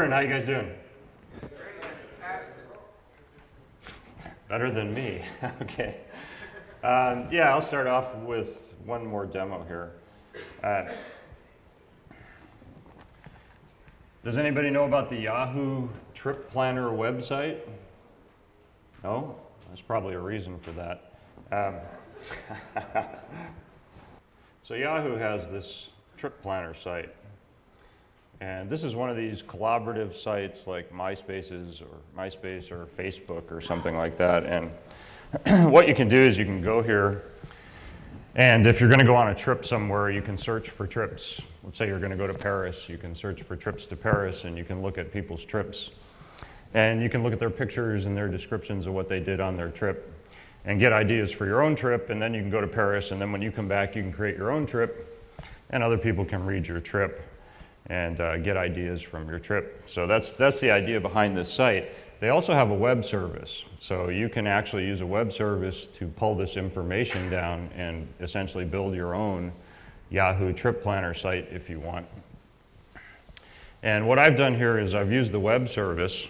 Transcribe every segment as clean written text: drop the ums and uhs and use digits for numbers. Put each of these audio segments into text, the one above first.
morning. How you guys doing? Better than me. Okay. Yeah, I'll start off with one more demo here. Does anybody know about the Yahoo Trip Planner website? No? There's probably a reason for that. So Yahoo has this trip planner site. And this is one of these collaborative sites like MySpace or Facebook or something like that. And what you can do is you can go here, and if you're going to go on a trip somewhere, you can search for trips. Let's say you're going to go to Paris. You can search for trips to Paris, and you can look at people's trips. And you can look at their pictures and their descriptions of what they did on their trip and get ideas for your own trip, and then you can go to Paris, and then when you come back, you can create your own trip, and other people can read your trip and get ideas from your trip. So that's the idea behind this site. They also have a web service, so you can actually use a web service to pull this information down and essentially build your own Yahoo Trip Planner site if you want. And what I've done here is I've used the web service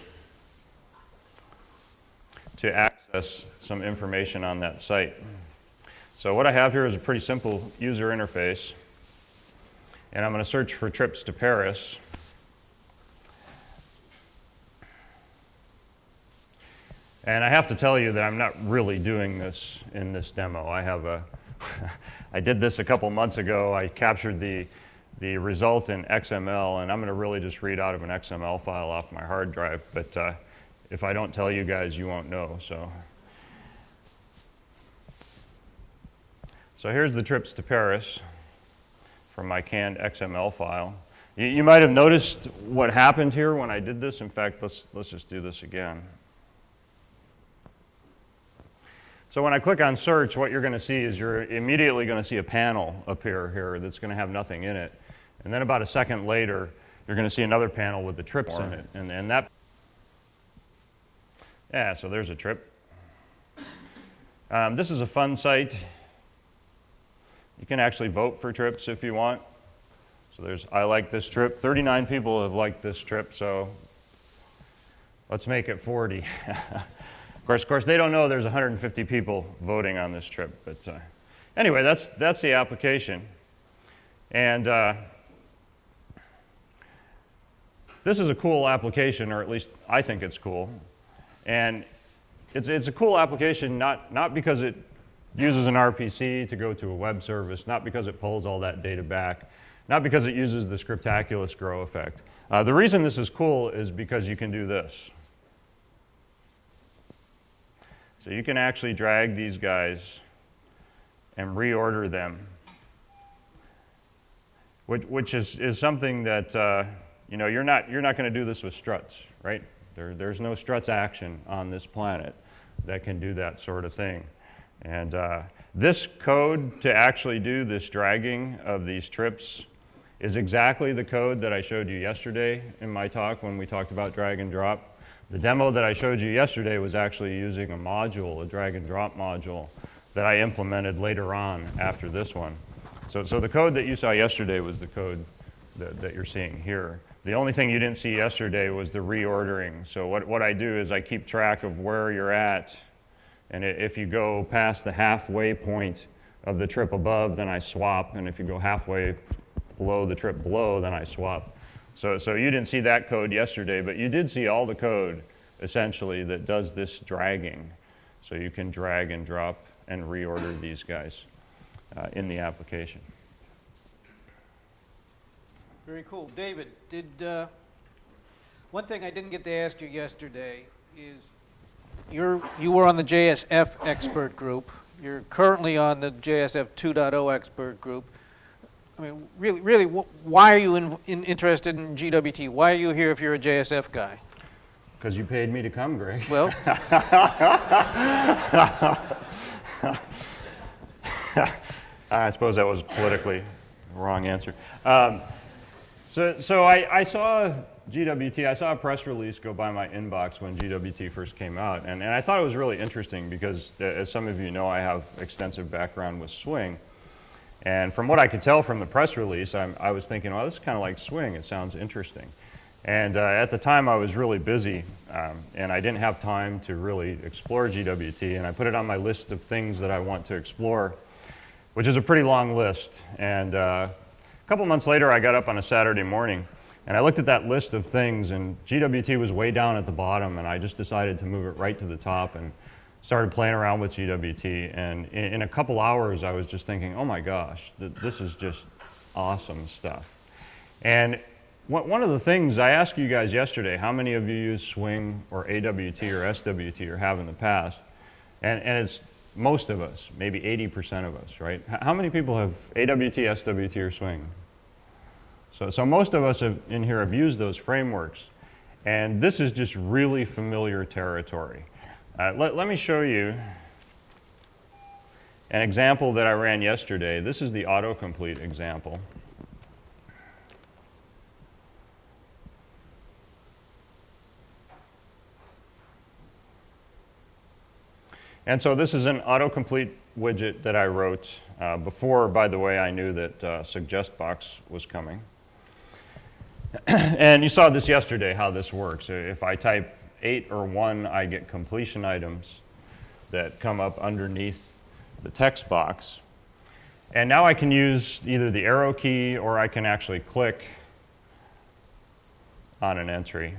to access some information on that site. So what I have here is a pretty simple user interface, and I'm going to search for trips to Paris. And I have to tell you that I'm not really doing this in this demo. I did this a couple months ago. I captured the result in XML, and I'm going to really just read out of an XML file off my hard drive. But if I don't tell you guys, you won't know. So here's the trips to Paris from my canned XML file. You might have noticed what happened here when I did this. In fact, let's just do this again. So when I click on search, what you're going to see is you're immediately going to see a panel appear here that's going to have nothing in it. And then about a second later, you're going to see another panel with the trips in it. And that, yeah, so there's a trip. This is a fun site. You can actually vote for trips if you want. So there's, I like this trip. 39 people have liked this trip, so let's make it 40. Of course, they don't know there's 150 people voting on this trip. But anyway, that's the application. And this is a cool application, or at least I think it's cool. And it's a cool application not because it uses an RPC to go to a web service, not because it pulls all that data back, not because it uses the Scriptaculous grow effect. The reason this is cool is because you can do this. So you can actually drag these guys and reorder them, which is something that you know, you're not going to do this with struts, right? There's no struts action on this planet that can do that sort of thing. And this code to actually do this dragging of these trips is exactly the code that I showed you yesterday in my talk when we talked about drag and drop. The demo that I showed you yesterday was actually using a module, a drag and drop module, that I implemented later on after this one. So the code that you saw yesterday was the code that you're seeing here. The only thing you didn't see yesterday was the reordering. So what I do is I keep track of where you're at, and if you go past the halfway point of the trip above, then I swap, and if you go halfway below the trip below, then I swap. So you didn't see that code yesterday, but you did see all the code, essentially, that does this dragging. So you can drag and drop and reorder these guys in the application. Very cool. David, one thing I didn't get to ask you yesterday is you were on the JSF expert group. You're currently on the JSF 2.0 expert group. I mean, really, why are you interested in GWT? Why are you here if you're a JSF guy? Because you paid me to come, Greg. Well, I suppose that was politically the wrong answer. So I saw GWT, I saw a press release go by my inbox when GWT first came out, and I thought it was really interesting because, as some of you know, I have extensive background with swing. And from what I could tell from the press release, I was thinking, well, this is kind of like swing. It sounds interesting. And at the time, I was really busy, and I didn't have time to really explore GWT, and I put it on my list of things that I want to explore, which is a pretty long list. And a couple months later, I got up on a Saturday morning, and I looked at that list of things, and GWT was way down at the bottom, and I just decided to move it right to the top and started playing around with GWT. And in a couple hours, I was just thinking, oh my gosh, this is just awesome stuff. And one of the things I asked you guys yesterday, how many of you use Swing or AWT or SWT or have in the past? And it's most of us, maybe 80% of us, right? How many people have AWT, SWT, or Swing? So most of us in here have used those frameworks. And this is just really familiar territory. Let me show you an example that I ran yesterday. This is the autocomplete example. And so this is an autocomplete widget that I wrote before, by the way, I knew that Suggest Box was coming. And you saw this yesterday, how this works. If I type 8 or 1, I get completion items that come up underneath the text box. And now I can use either the arrow key or I can actually click on an entry.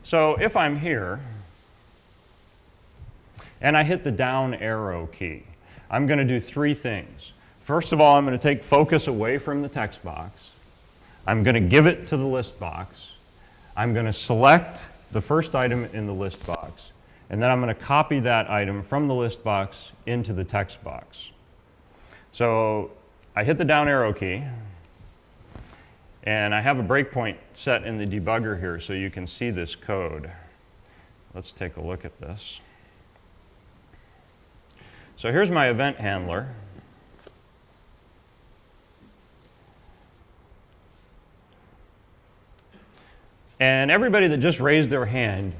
So if I'm here and I hit the down arrow key, I'm going to do 3 things. First of all, I'm going to take focus away from the text box. I'm going to give it to the list box. I'm going to select the first item in the list box. And then I'm going to copy that item from the list box into the text box. So I hit the down arrow key. And I have a breakpoint set in the debugger here so you can see this code. Let's take a look at this. So here's my event handler. And everybody that just raised their hand,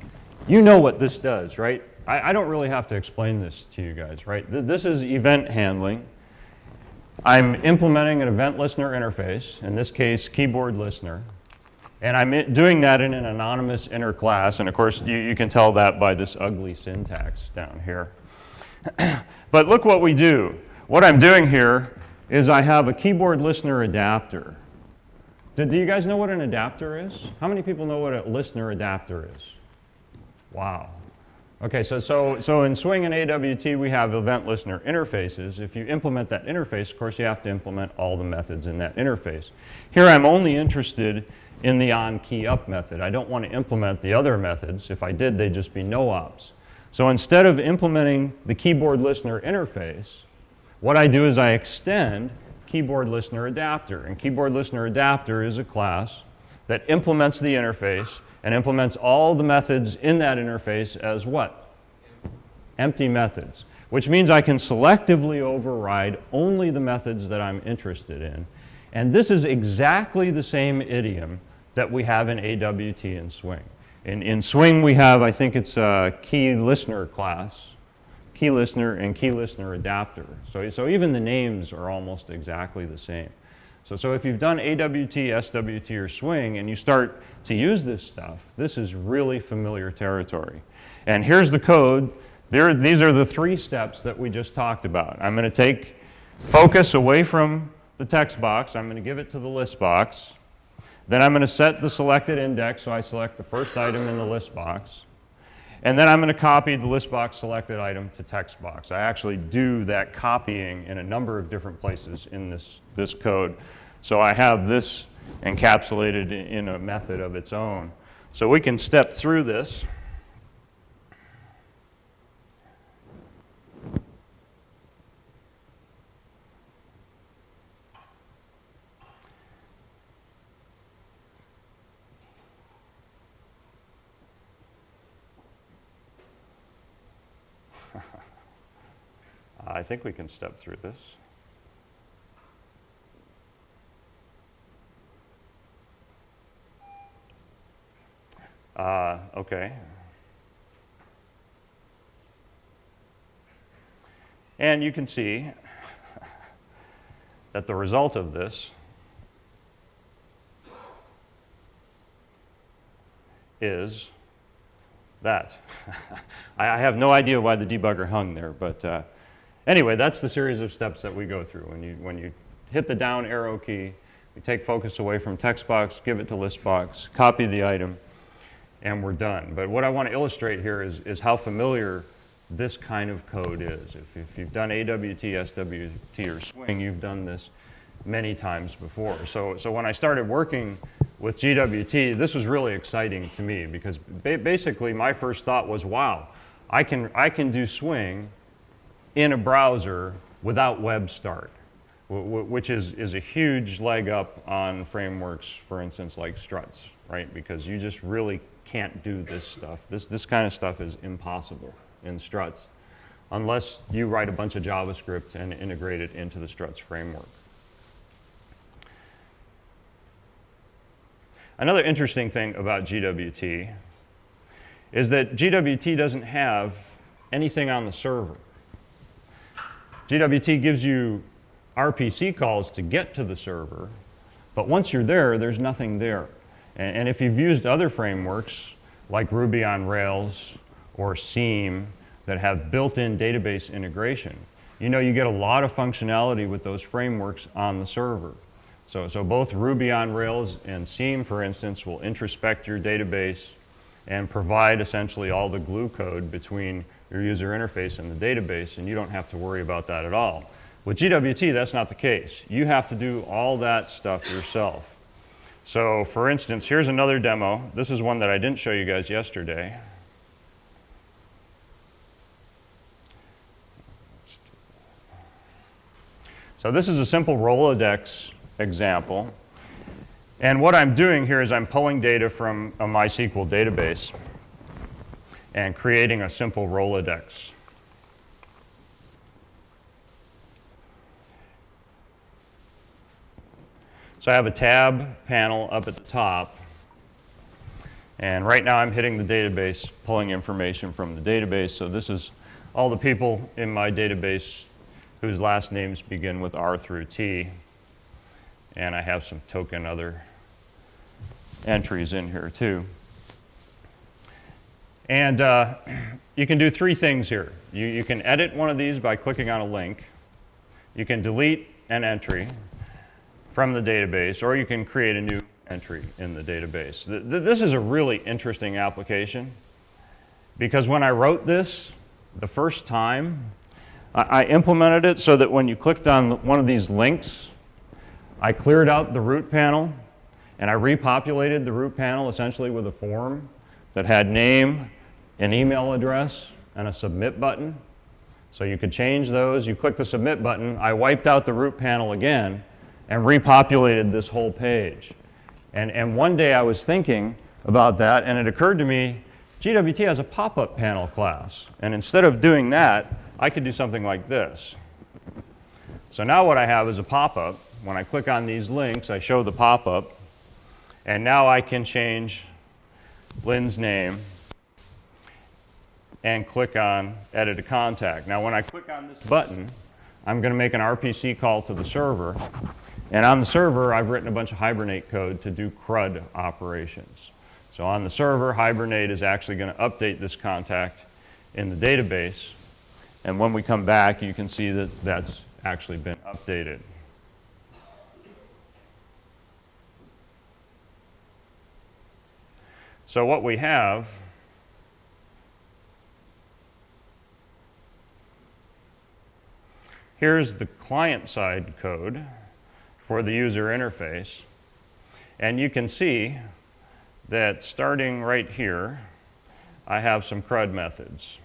you know what this does, right? I don't really have to explain this to you guys, right? This is event handling. I'm implementing an event listener interface, in this case, keyboard listener. And I'm doing that in an anonymous inner class. And of course, you can tell that by this ugly syntax down here. But look what we do. What I'm doing here is I have a keyboard listener adapter. Do you guys know what an adapter is? How many people know what a listener adapter is? Wow. Okay, so in Swing and AWT, we have event listener interfaces. If you implement that interface, of course, you have to implement all the methods in that interface. Here, I'm only interested in the onKeyUp method. I don't want to implement the other methods. If I did, they'd just be no-ops. So instead of implementing the keyboard listener interface, what I do is I extend keyboard listener adapter. And keyboard listener adapter is a class that implements the interface and implements all the methods in that interface as what? Empty methods, which means I can selectively override only the methods that I'm interested in. And this is exactly the same idiom that we have in AWT and Swing. In Swing, we have, I think it's a key listener class, key listener and key listener adapter. So even the names are almost exactly the same. So if you've done AWT, SWT, or Swing, and you start to use this stuff, this is really familiar territory. And here's the code. These are the 3 steps that we just talked about. I'm going to take focus away from the text box. I'm going to give it to the list box. Then I'm going to set the selected index, so I select the first item in the list box. And then I'm going to copy the list box selected item to text box. I actually do that copying in a number of different places in this code. So I have this encapsulated in a method of its own. So we can step through this. I think we can step through this. Okay. And you can see that the result of this is that. I have no idea why the debugger hung there, but anyway, that's the series of steps that we go through. When you hit the down arrow key, we take focus away from text box, give it to list box, copy the item, and we're done. But what I want to illustrate here is how familiar this kind of code is. If you've done AWT, SWT, or Swing, you've done this many times before. So when I started working with GWT, this was really exciting to me because basically my first thought was, wow, I can do Swing in a browser without web start, which is a huge leg up on frameworks, for instance, like struts, right? Because you just really can't do this stuff. This kind of stuff is impossible in struts unless you write a bunch of JavaScript and integrate it into the struts framework. Another interesting thing about GWT is that GWT doesn't have anything on the server. GWT gives you RPC calls to get to the server, but once you're there, there's nothing there. And if you've used other frameworks like Ruby on Rails or Seam that have built-in database integration, you know you get a lot of functionality with those frameworks on the server. So both Ruby on Rails and Seam, for instance, will introspect your database and provide essentially all the glue code between your user interface and the database, and you don't have to worry about that at all. With GWT, that's not the case. You have to do all that stuff yourself. So for instance, here's another demo. This is one that I didn't show you guys yesterday. So this is a simple Rolodex example. And what I'm doing here is I'm pulling data from a MySQL database and creating a simple Rolodex. So I have a tab panel up at the top, and right now I'm hitting the database, pulling information from the database. So this is all the people in my database whose last names begin with R through T, and I have some token other entries in here too. And you can do three things here. You can edit one of these by clicking on a link. You can delete an entry from the database, or you can create a new entry in the database. This is a really interesting application because when I wrote this the first time, I implemented it so that when you clicked on one of these links, I cleared out the root panel and I repopulated the root panel essentially with a form that had name, an email address, and a submit button. So you could change those. You click the submit button, I wiped out the root panel again and repopulated this whole page. And one day I was thinking about that, and it occurred to me, GWT has a pop-up panel class. And instead of doing that, I could do something like this. So now what I have is a pop-up. When I click on these links, I show the pop-up. And now I can change Lynn's name and click on Edit a Contact. Now when I click on this button, I'm going to make an RPC call to the server. And on the server, I've written a bunch of Hibernate code to do CRUD operations. So on the server, Hibernate is actually going to update this contact in the database. And when we come back, you can see that that's actually been updated. So what we have here's the client-side code for the user interface. And you can see that starting right here, I have some CRUD methods.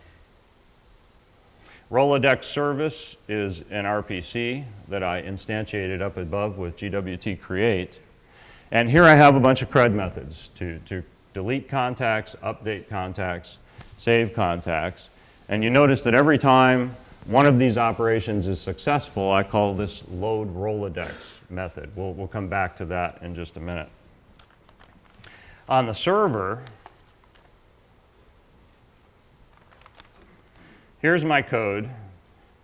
Rolodex service is an RPC that I instantiated up above with GWT create. And here I have a bunch of CRUD methods to delete contacts, update contacts, save contacts. And you notice that every time one of these operations is successful, I call this load Rolodex method. We'll come back to that in just a minute. On the server, here's my code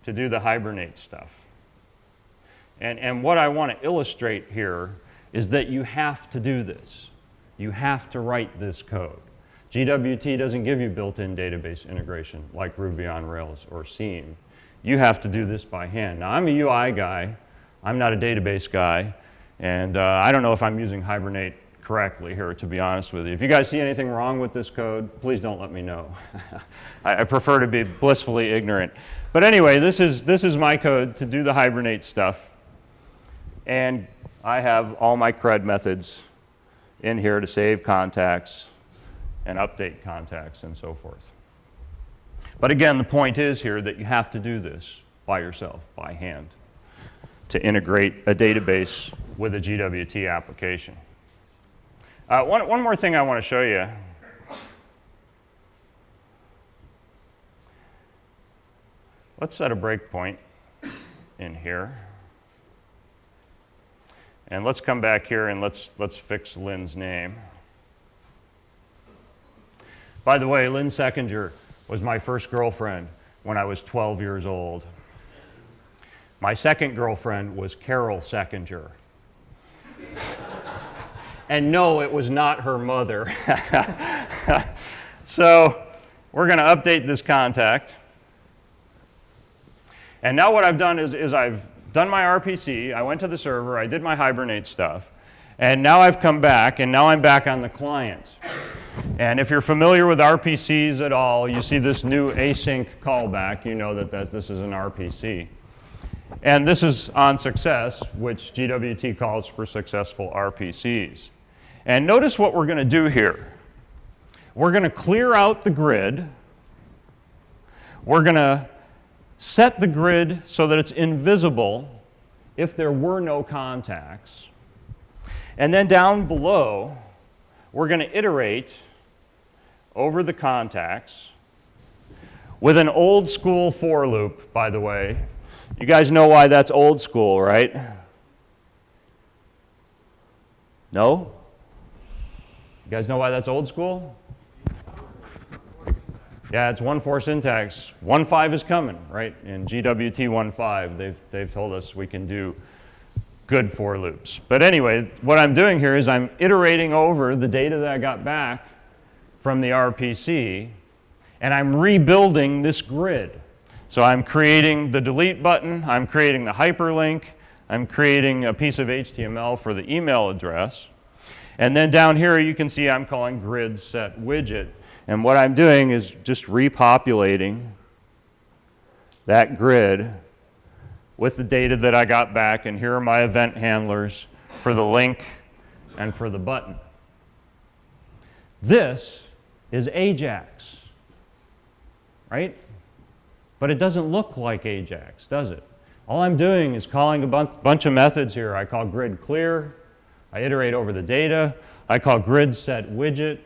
to do the Hibernate stuff. And what I want to illustrate here is that you have to do this. You have to write this code. GWT doesn't give you built-in database integration like Ruby on Rails or Seam. You have to do this by hand. Now, I'm a UI guy. I'm not a database guy. And I don't know if I'm using Hibernate correctly here, to be honest with you. If you guys see anything wrong with this code, please don't let me know. I prefer to be blissfully ignorant. But anyway, this is my code to do the Hibernate stuff. And I have all my CRUD methods in here to save contacts and update contacts and so forth. But again, the point is here that you have to do this by yourself, by hand, to integrate a database with a GWT application. One more thing I want to show you. Let's set a breakpoint in here. And let's come back here and let's fix Lynn's name. By the way, Lynn Seckinger was my first girlfriend when I was 12 years old. My second girlfriend was Carol Seckinger. And no, it was not her mother. So we're going to update this contact. And now what I've done is I've done my RPC, I went to the server, I did my Hibernate stuff, and now I've come back, and now I'm back on the client. And if you're familiar with RPCs at all, you see this new async callback, you know that this is an RPC. And this is on success, which GWT calls for successful RPCs. And notice what we're going to do here. We're going to clear out the grid. We're going to set the grid so that it's invisible if there were no contacts. And then down below, we're going to iterate over the contacts with an old school for loop, by the way. You guys know why that's old school, right? No? You guys know why that's old school? Yeah, it's 1.4 syntax. 1.5 is coming, right? In GWT 1.5, they've told us we can do good for loops. But anyway, what I'm doing here is I'm iterating over the data that I got back from the RPC, and I'm rebuilding this grid. So I'm creating the delete button, I'm creating the hyperlink, I'm creating a piece of HTML for the email address. And then down here you can see I'm calling grid set widget. And what I'm doing is just repopulating that grid with the data that I got back, and here are my event handlers for the link and for the button. This is Ajax, right? But it doesn't look like Ajax, does it? All I'm doing is calling a bunch of methods here. I call grid clear, I iterate over the data, I call grid set widget.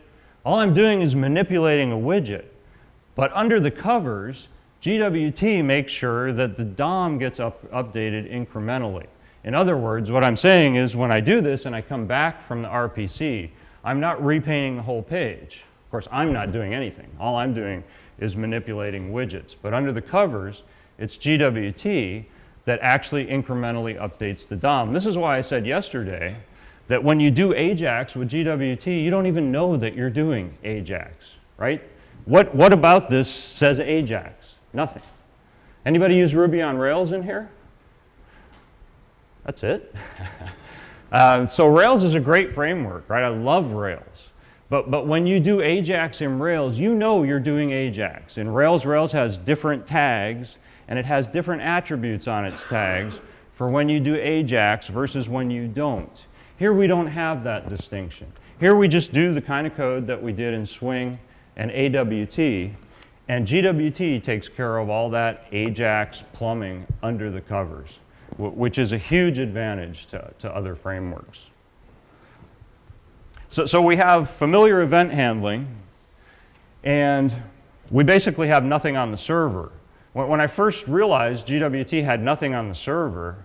All I'm doing is manipulating a widget. But under the covers, GWT makes sure that the DOM gets updated incrementally. In other words, what I'm saying is when I do this and I come back from the RPC, I'm not repainting the whole page. Of course, I'm not doing anything. All I'm doing is manipulating widgets. But under the covers, it's GWT that actually incrementally updates the DOM. This is why I said yesterday that when you do Ajax with GWT, you don't even know that you're doing Ajax, right? What about this says Ajax? Nothing. Anybody use Ruby on Rails in here? That's it. So Rails is a great framework, right? I love Rails. But when you do Ajax in Rails, you know you're doing Ajax. In Rails, Rails has different tags, and it has different attributes on its tags for when you do Ajax versus when you don't. Here we don't have that distinction. Here we just do the kind of code that we did in Swing and AWT, and GWT takes care of all that Ajax plumbing under the covers, which is a huge advantage to other frameworks. So we have familiar event handling, and we basically have nothing on the server. When I first realized GWT had nothing on the server,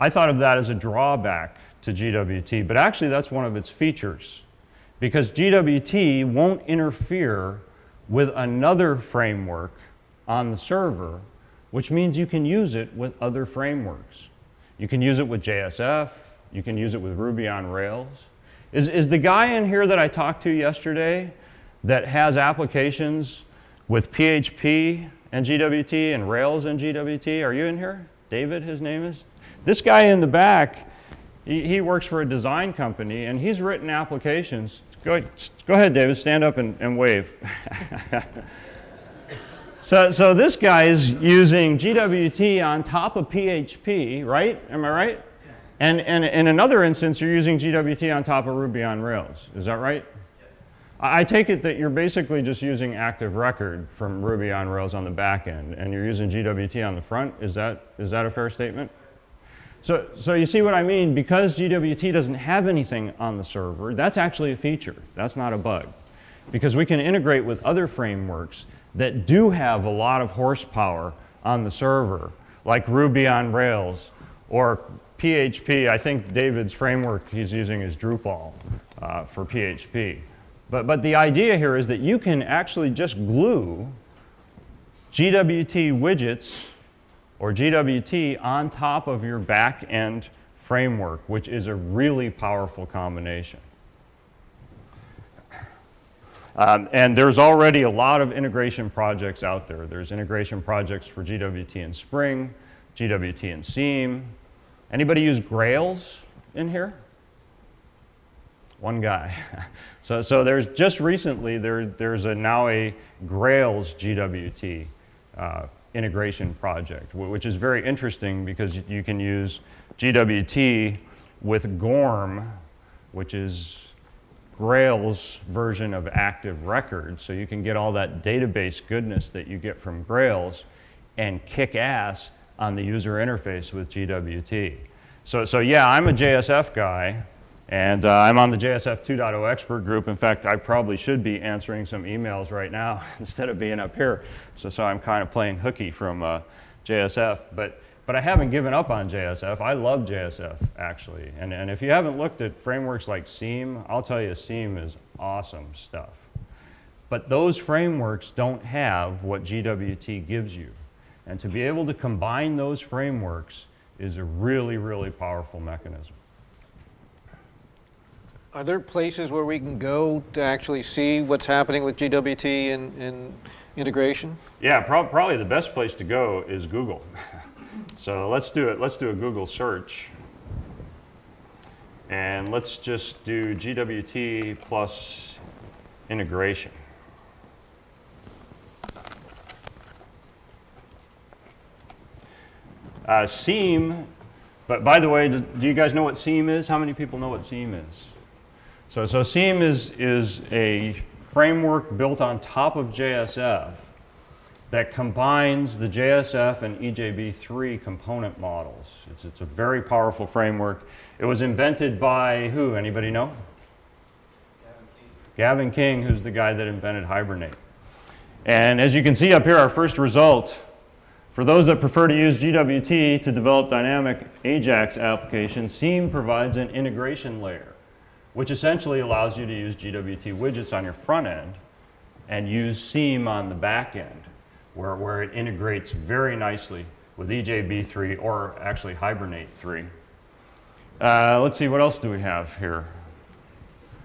I thought of that as a drawback to GWT, but actually that's one of its features, because GWT won't interfere with another framework on the server, which means you can use it with other frameworks. You can use it with JSF. You can use it with Ruby on Rails. Is the guy in here that I talked to yesterday that has applications with PHP and GWT and Rails and GWT, are you in here? David, his name is? This guy in the back, he works for a design company, and he's written applications. Go ahead, David, stand up and wave. So this guy is using GWT on top of PHP, right? Am I right? And in another instance, you're using GWT on top of Ruby on Rails. Is that right? I take it that you're basically just using active record from Ruby on Rails on the back end, and you're using GWT on the front. Is that a fair statement? So you see what I mean? Because GWT doesn't have anything on the server, that's actually a feature. That's not a bug. Because we can integrate with other frameworks that do have a lot of horsepower on the server, like Ruby on Rails or PHP. I think David's framework he's using is Drupal for PHP. But the idea here is that you can actually just glue GWT widgets or GWT on top of your back-end framework, which is a really powerful combination. And there's already a lot of integration projects out there. There's integration projects for GWT and Spring, GWT and Seam. Anybody use Grails in here? One guy. So there's just recently, there's now a Grails GWT integration project, which is very interesting because you can use GWT with GORM, which is Grails' version of active record, so you can get all that database goodness that you get from Grails and kick ass on the user interface with GWT. So yeah, I'm a JSF guy, and I'm on the JSF 2.0 expert group. In fact, I probably should be answering some emails right now instead of being up here. So I'm kind of playing hooky from JSF, but I haven't given up on JSF. I love JSF, actually. And if you haven't looked at frameworks like Seam, I'll tell you, Seam is awesome stuff. But those frameworks don't have what GWT gives you. And to be able to combine those frameworks is a really, really powerful mechanism. Are there places where we can go to actually see what's happening with GWT and integration? Yeah, probably the best place to go is Google. So let's do it. Let's do a Google search. And let's just do GWT plus integration. Seam, but by the way, do you guys know what Seam is? How many people know what Seam is? So Seam is a framework built on top of JSF that combines the JSF and EJB3 component models. It's a very powerful framework. It was invented by who? Anybody know? Gavin King, who's the guy that invented Hibernate. And as you can see up here, our first result, for those that prefer to use GWT to develop dynamic AJAX applications, Seam provides an integration layer, which essentially allows you to use GWT widgets on your front end and use Seam on the back end, where it integrates very nicely with EJB3 or actually Hibernate 3. Let's see, what else do we have here?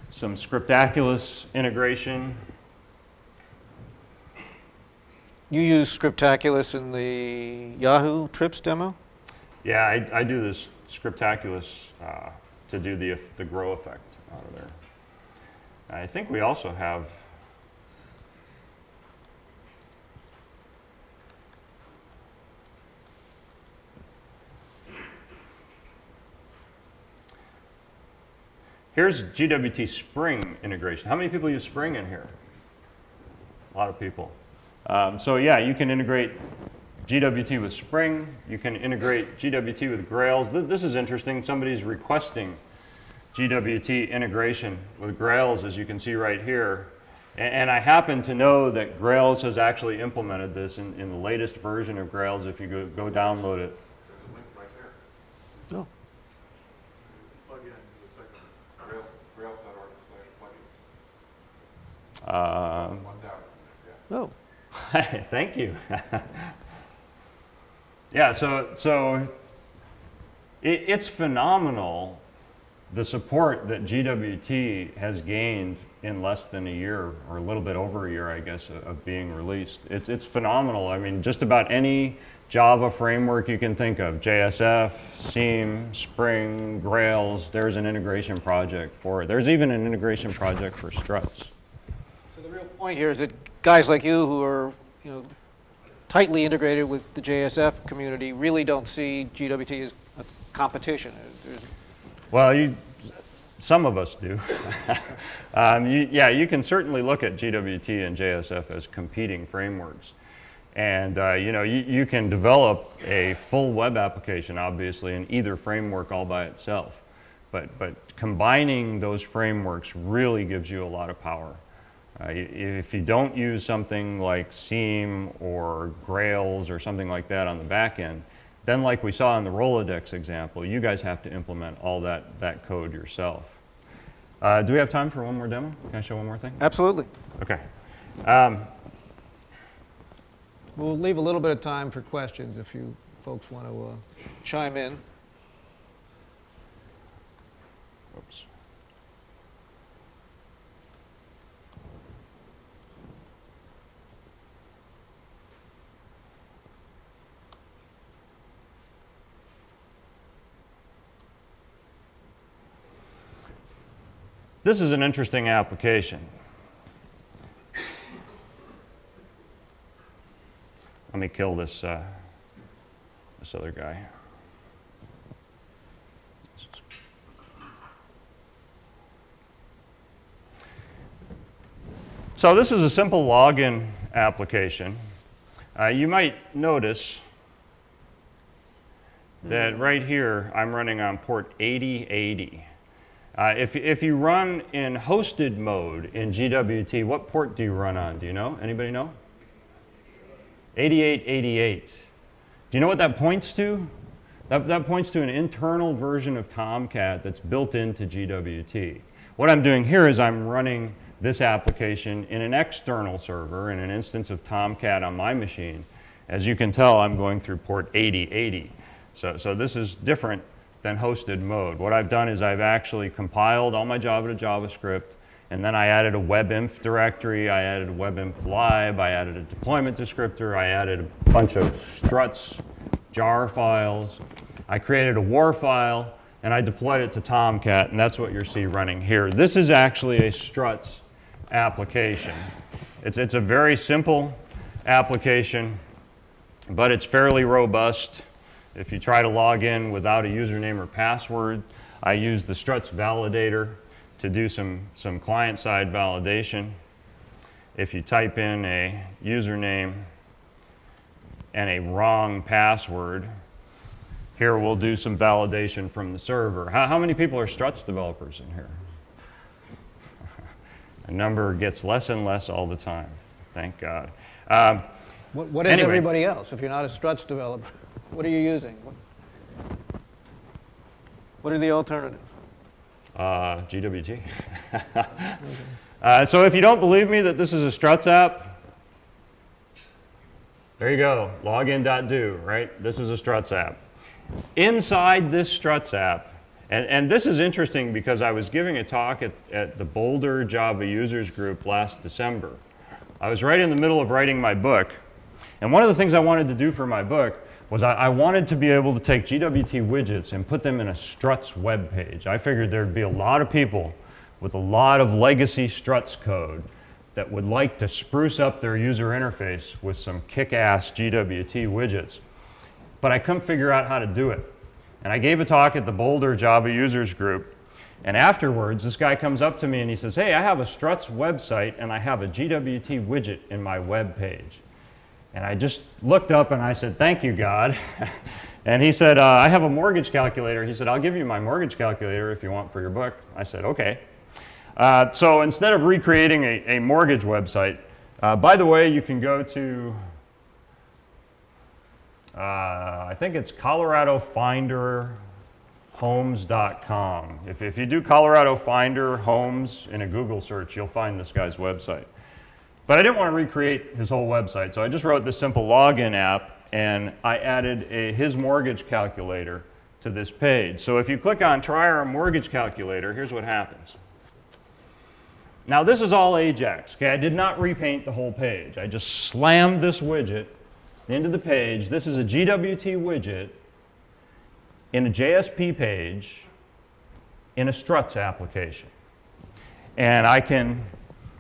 Some Scriptaculous integration. You use Scriptaculous in the Yahoo Trips demo? Yeah, I do this Scriptaculous to do the grow effect out of there. I think we also have here's GWT Spring integration. How many people use Spring in here? A lot of people. So yeah, you can integrate GWT with Spring. You can integrate GWT with Grails. This is interesting. Somebody's requesting GWT integration with Grails, as you can see right here. And I happen to know that Grails has actually implemented this in the latest version of Grails. If you go download it. There's a link right there. Oh. Plug in the second rails.org/plugins. One down. Yeah. Oh. Thank you. Yeah, so It's phenomenal, the support that GWT has gained in less than a year, or a little bit over a year, I guess, of being released. It's phenomenal. I mean, just about any Java framework you can think of, JSF, Seam, Spring, Grails, there's an integration project for it. There's even an integration project for struts. So the real point here is that guys like you who are, you know, tightly integrated with the JSF community really don't see GWT as a competition. Well, some of us do. You can certainly look at GWT and JSF as competing frameworks. And you can develop a full web application, obviously, in either framework all by itself. But combining those frameworks really gives you a lot of power. If you don't use something like Seam or Grails or something like that on the back end, then like we saw in the Rolodex example, you guys have to implement all that code yourself. Do we have time for one more demo? Can I show one more thing? Absolutely. Okay. We'll leave a little bit of time for questions if you folks want to Chime in. Oops. This is an interesting application. Let me kill this other guy. So this is a simple login application. You might notice that right here I'm running on port 8080. If you run in hosted mode in GWT, what port do you run on? Do you know? Anybody know? 8888. Do you know what that points to? That points to an internal version of Tomcat that's built into GWT. What I'm doing here is I'm running this application in an external server, in an instance of Tomcat on my machine. As you can tell, I'm going through port 8080. So this is different than hosted mode. What I've done is I've actually compiled all my Java to JavaScript, and then I added a webinf directory, I added a webinf lib, I added a deployment descriptor, I added a bunch of struts, jar files, I created a war file, and I deployed it to Tomcat, and that's what you see running here. This is actually a struts application. It's a very simple application, but it's fairly robust. If you try to log in without a username or password, I use the struts validator to do some client-side validation. If you type in a username and a wrong password, here we'll do some validation from the server. How many people are struts developers in here? The number gets less and less all the time, thank God. what is anyway. everybody else? If you're not a struts developer, what are you using? What are the alternatives? GWT. So if you don't believe me that this is a struts app, there you go, login.do, right? This is a struts app. Inside this struts app, and this is interesting because I was giving a talk at the Boulder Java Users Group last December. I was right in the middle of writing my book, and one of the things I wanted to do for my book was I wanted to be able to take GWT widgets and put them in a struts web page. I figured there'd be a lot of people with a lot of legacy struts code that would like to spruce up their user interface with some kick-ass GWT widgets. But I couldn't figure out how to do it. And I gave a talk at the Boulder Java Users Group, and afterwards this guy comes up to me and he says, hey, I have a struts website and I have a GWT widget in my web page. And I just looked up and I said, thank you, God. And he said, I have a mortgage calculator. He said, I'll give you my mortgage calculator if you want for your book. I said, okay. So instead of recreating a mortgage website, by the way, you can go to, I think it's coloradofinderhomes.com. If you do Colorado Finder Homes in a Google search, you'll find this guy's website. But I didn't want to recreate his whole website, so I just wrote this simple login app, and I added his mortgage calculator to this page. So if you click on Try Our Mortgage Calculator, here's what happens. Now this is all Ajax. Okay, I did not repaint the whole page. I just slammed this widget into the page. This is a GWT widget in a JSP page in a struts application. And I can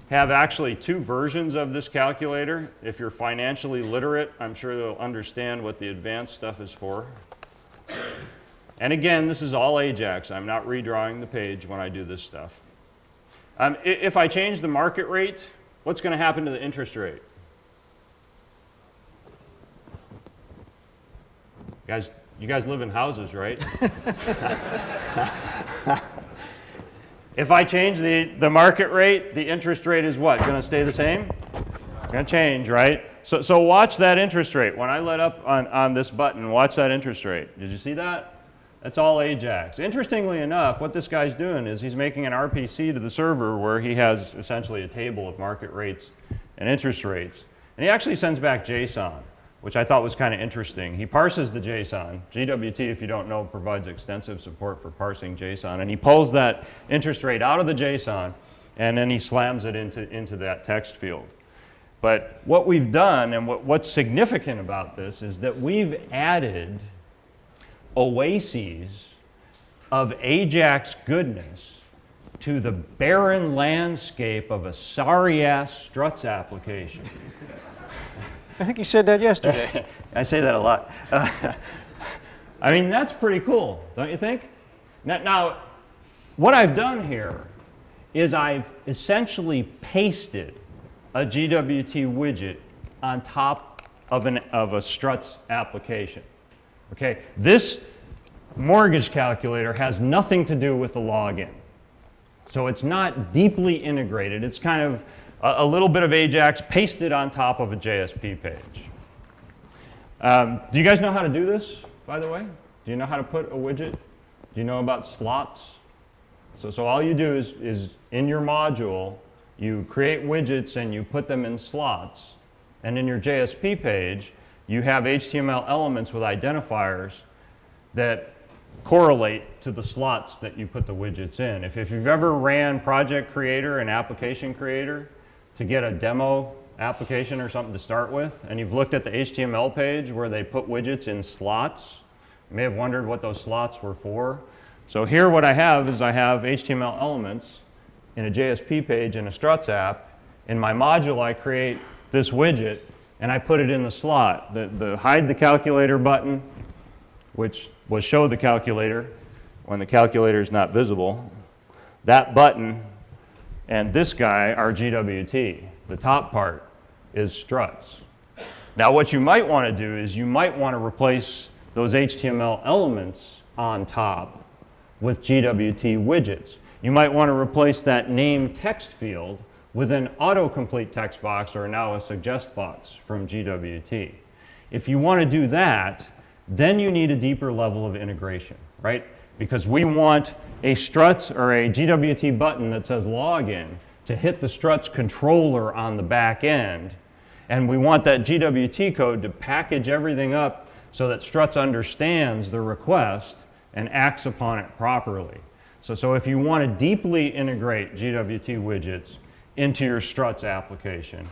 have actually two versions of this calculator. If you're financially literate, I'm sure they'll understand what the advanced stuff is for. And again, this is all Ajax. I'm not redrawing the page when I do this stuff. If I change the market rate, what's going to happen to the interest rate? You guys live in houses, right? If I change the market rate, the interest rate is what? Going to stay the same? Going to change, right? So watch that interest rate. When I let up on this button, watch that interest rate. Did you see that? That's all Ajax. Interestingly enough, what this guy's doing is he's making an RPC to the server where he has essentially a table of market rates and interest rates. And he actually sends back JSON, which I thought was kind of interesting. He parses the JSON. GWT, if you don't know, provides extensive support for parsing JSON. And he pulls that interest rate out of the JSON, and then he slams it into that text field. But what we've done, and what's significant about this, is that we've added oases of Ajax goodness to the barren landscape of a sorry-ass struts application. I think you said that yesterday. I say that a lot. I mean, that's pretty cool, don't you think? Now, what I've done here is I've essentially pasted a GWT widget on top of a struts application. Okay, this mortgage calculator has nothing to do with the login. So it's not deeply integrated. It's kind of a little bit of Ajax pasted on top of a JSP page. Do you guys know how to do this, by the way? Do you know how to put a widget? Do you know about slots? So all you do is in your module, you create widgets and you put them in slots. And in your JSP page, you have HTML elements with identifiers that correlate to the slots that you put the widgets in. If you've ever ran Project Creator and Application Creator to get a demo application or something to start with, and you've looked at the HTML page where they put widgets in slots, you may have wondered what those slots were for. So here what I have is I have HTML elements in a JSP page in a struts app. In my module, I create this widget and I put it in the slot. The hide the calculator button, which will show the calculator when the calculator is not visible. That button and this guy are GWT. The top part is struts. Now what you might want to do is you might want to replace those HTML elements on top with GWT widgets. You might want to replace that name text field with an autocomplete text box or now a suggest box from GWT. If you want to do that, then you need a deeper level of integration, right? Because we want a struts or a GWT button that says login to hit the struts controller on the back end. And we want that GWT code to package everything up so that struts understands the request and acts upon it properly. So if you want to deeply integrate GWT widgets into your struts application,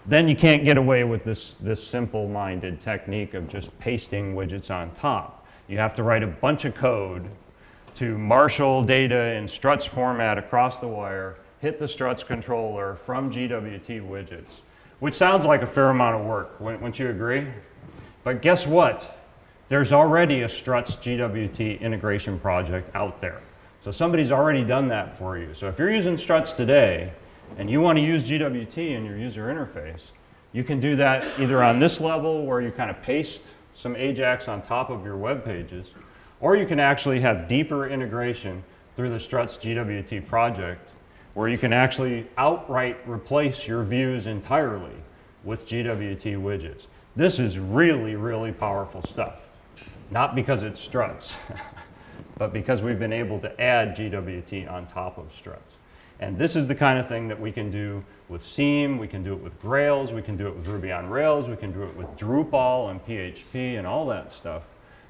then you can't get away with this simple-minded technique of just pasting widgets on top. You have to write a bunch of code to marshal data in struts format across the wire, hit the struts controller from GWT widgets, which sounds like a fair amount of work, wouldn't you agree? But guess what? There's already a struts GWT integration project out there. So somebody's already done that for you. So if you're using struts today and you want to use GWT in your user interface, you can do that either on this level where you kind of paste some Ajax on top of your web pages, or you can actually have deeper integration through the struts GWT project where you can actually outright replace your views entirely with GWT widgets. This is really, really powerful stuff. Not because it's struts, but because we've been able to add GWT on top of struts. And this is the kind of thing that we can do with Seam, we can do it with Grails, we can do it with Ruby on Rails, we can do it with Drupal and PHP and all that stuff,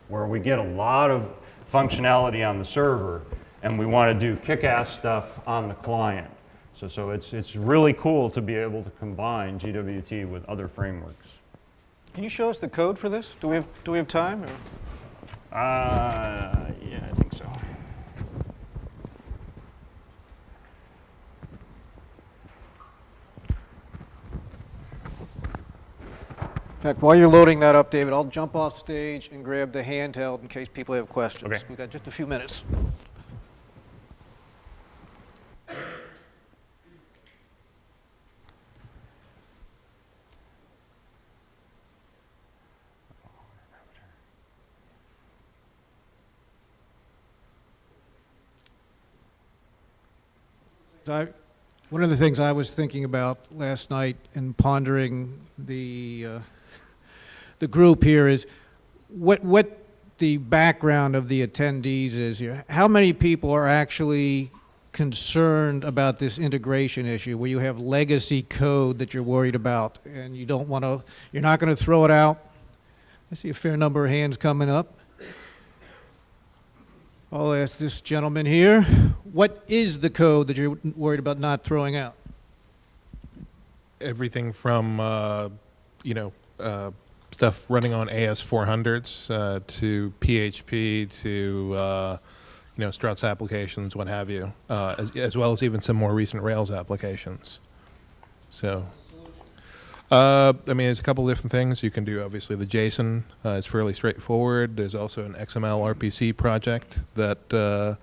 where we get a lot of functionality on the server, and we want to do kick-ass stuff on the client. So it's really cool to be able to combine GWT with other frameworks. Can you show us the code for this? Do we have time? Or? Yeah, I think so. In fact, while you're loading that up, David, I'll jump off stage and grab the handheld in case people have questions. Okay. We've got just a few minutes. One of the things I was thinking about last night and pondering the group here is what the background of the attendees is here. How many people are actually concerned about this integration issue where you have legacy code that you're worried about and you don't want to, you're not going to throw it out? I see a fair number of hands coming up. I'll ask this gentleman here, what is the code that you're worried about not throwing out? Everything from, stuff running on AS400s to PHP to, Struts applications, what have you, as well as even some more recent Rails applications. So, there's a couple of different things. You can do, obviously, the JSON is fairly straightforward. There's also an XML RPC project that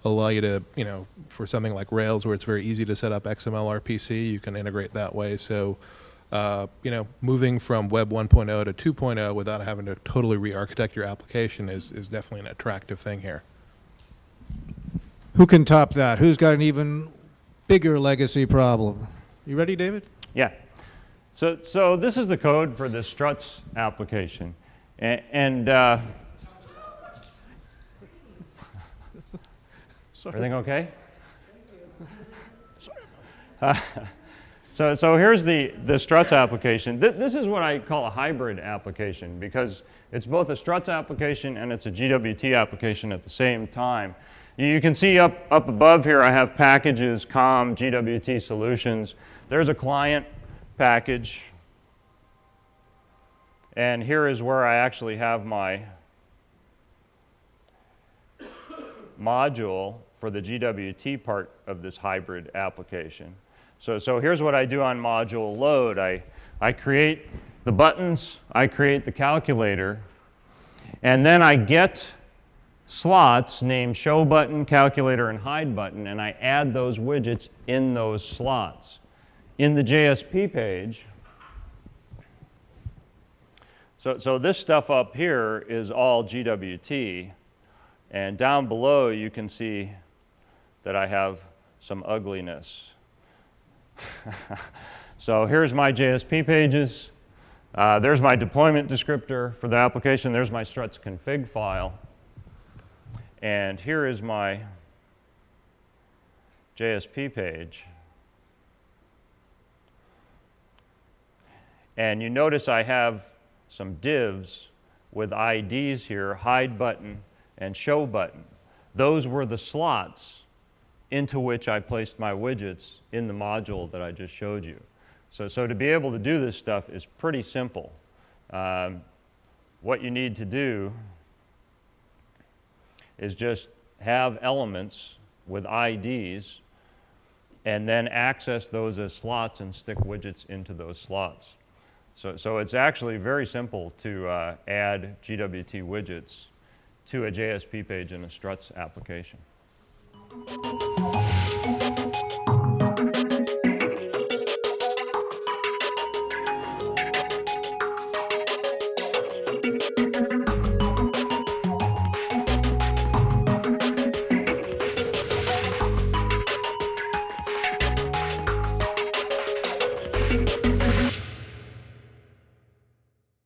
allow you to, for something like Rails where it's very easy to set up XML RPC, you can integrate that way. So, moving from Web 1.0 to 2.0 without having to totally re-architect your application is definitely an attractive thing here. Who can top that? Who's got an even bigger legacy problem? You ready, David? Yeah. So this is the code for the Struts application. And everything okay? So here's the Struts application. This is what I call a hybrid application because it's both a Struts application and it's a GWT application at the same time. You can see up above here I have packages, COM, GWT solutions. There's a client package. And here is where I actually have my module for the GWT part of this hybrid application. So here's what I do on module load. I create the buttons, I create the calculator, and then I get slots named show button, calculator, and hide button, and I add those widgets in those slots. In the JSP page, so this stuff up here is all GWT, and down below you can see that I have some ugliness. So here's my JSP pages. There's my deployment descriptor for the application. There's my struts config file. And here is my JSP page. And you notice I have some divs with IDs here, hide button and show button. Those were the slots into which I placed my widgets in the module that I just showed you. So to be able to do this stuff is pretty simple. What you need to do is just have elements with IDs and then access those as slots and stick widgets into those slots. So it's actually very simple to add GWT widgets to a JSP page in a Struts application.